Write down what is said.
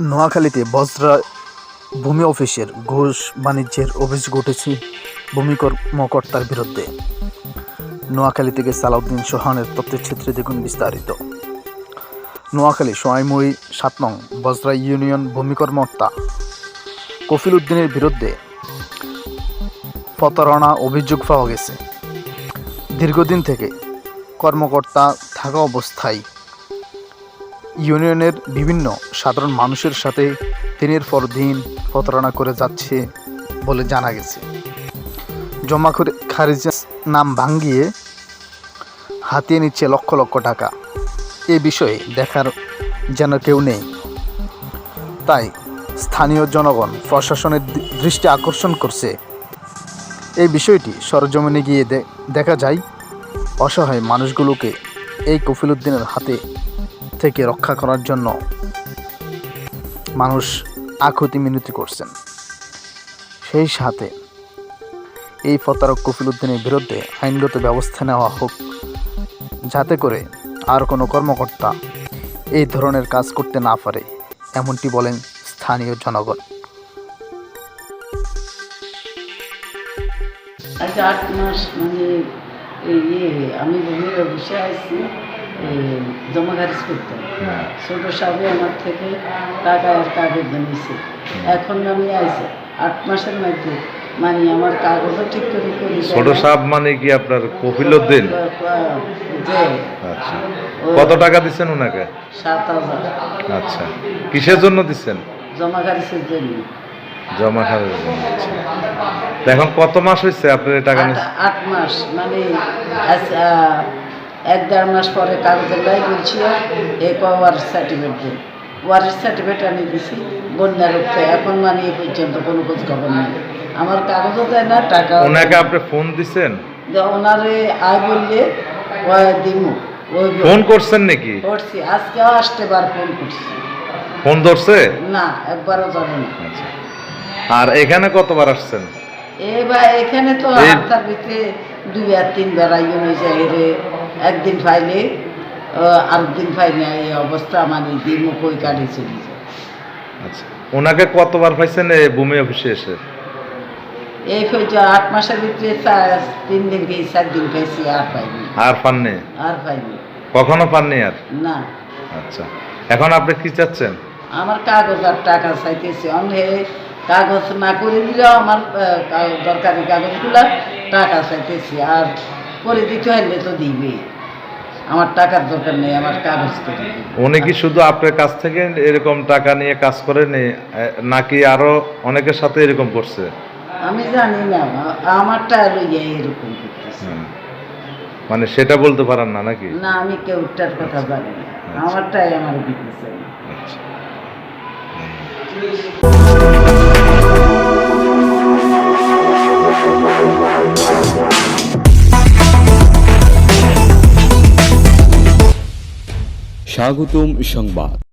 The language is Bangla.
নোয়াখালীতে বজরা ভূমি অফিসের ঘুষ বাণিজ্যের অভিযোগ উঠেছে ভূমি কর্মকর্তার বিরুদ্ধে। নোয়াখালী থেকে সালাউদ্দিন সোহানের তথ্যচিত্রে দেখুন বিস্তারিত। নোয়াখালী সোয়াইমুড়ি ৭ নং বজরা ইউনিয়ন ভূমি কর্মকর্তা কফিল উদ্দিনের বিরুদ্ধে প্রতারণা অভিযোগ পাওয়া গেছে। দীর্ঘদিন থেকে কর্মকর্তা থাকা অবস্থায় ইউনিয়নের বিভিন্ন সাধারণ মানুষের সাথে দিনের পর দিন প্রতারণা করে যাচ্ছে বলে জানা গেছে। জমা করে খারিজের নাম ভাঙিয়ে হাতিয়ে নিচ্ছে লক্ষ লক্ষ টাকা। এ বিষয়ে দেখার যেন কেউ নেই, তাই স্থানীয় জনগণ প্রশাসনের দৃষ্টি আকর্ষণ করছে। এই বিষয়টি সরজমিনে গিয়ে দেখা যায় অসহায় মানুষগুলোকে এই কফিল উদ্দিনের হাতে থেকে রক্ষা করার জন্য মানুষ আকুতি মিনতি করছেন। সেই সাথে এই প্রতারক কফিল উদ্দিনের বিরুদ্ধে আইনগত ব্যবস্থা নেওয়া হোক, যাতে করে আর কোনো কর্মকর্তা এই ধরনের কাজ করতে না পারে, এমনটি বলেন স্থানীয় জনগণ। আজ ৮ মাস আমি ভূমির অফিসে আসছি জমা খারিজ করতে। ছোট সাহেব আমার থেকে টাকা আর কাগজ নিয়েছে। এখন আমি আইছি ৮ মাসের মধ্যে আমার কাগজও ঠিক করে করি। ছোট সাহেব মানে কি আপনার কফিল উদ্দিন? আচ্ছা, কত টাকা দিচ্ছেন ওনাকে? ৭,০০০। আচ্ছা, কিসের জন্য দিচ্ছেন? জমা খারিজের জন্য। জমা খারিজের জন্য। আচ্ছা, এখন কত মাস হয়েছে আপনার টাকা নিচ্ছেন? ৮ মাস আচ্ছা, ১-১.৫ মাস পরে কাগজের লাই বলছি ওয়ারিশ সার্টিফিকেট দিন। ওয়ারিশ সার্টিফিকেট আমি দিছি বন্যার রূপে। এখন এ পর্যন্ত কোনো খোঁজ খবর নেই। আমার কাগজও দেয় না, টাকা। ওনাকে আপনি ফোন দিচ্ছেন? ওনারে আয় বললে দিমু। ফোন করছেন নাকি? করছি, আজকেও আসতে বার ফোন করছি। ফোন ধরছে না, একবারও জানে না। আচ্ছা, আর এখানে কতবার আসছেন? এখানে তো তার ভিতরে ২ আর ৩ বার আইন হয়েছে। একদিন ফাইলে আর দিন ফাইলে এই অবস্থা দিমু কই কাটি চলে যায়। আচ্ছা, ওনাকে কতবার পাইছেন ভূমি অফিসে এসে? এই ৮ মাসের ভিতরে ৩ দিন গেছি, ৪ দিন পাইছি, আর পাইনি। আর পাননি? আর পাইনি, কখনো পাননি আর? না। আচ্ছা, এখন আপনি কি চাচ্ছেন? আমার কাগজ আর টাকা চাইতেছি। কাগজ না করে দিলেও আমার দরকারি কাগজগুলো টাকা চাইতেছি, আর করে দিতে হলে তো দিবে। আমার টাকার দরকার নেই, আমার কাগজ করে। উনি কি শুধু আপনার কাছ থেকে এরকম টাকা নিয়ে কাজ করেন, নাকি আরো অনেকের সাথে এরকম করছে? আমি জানি না, আমারটা লইয়া এরকম করতেছে। মানে সেটা বলতে পারেন না নাকি? না, আমি কেউটার কথা জানি না, আমারটাই আমার দিতেছে। স্বাগতম সংবাদ।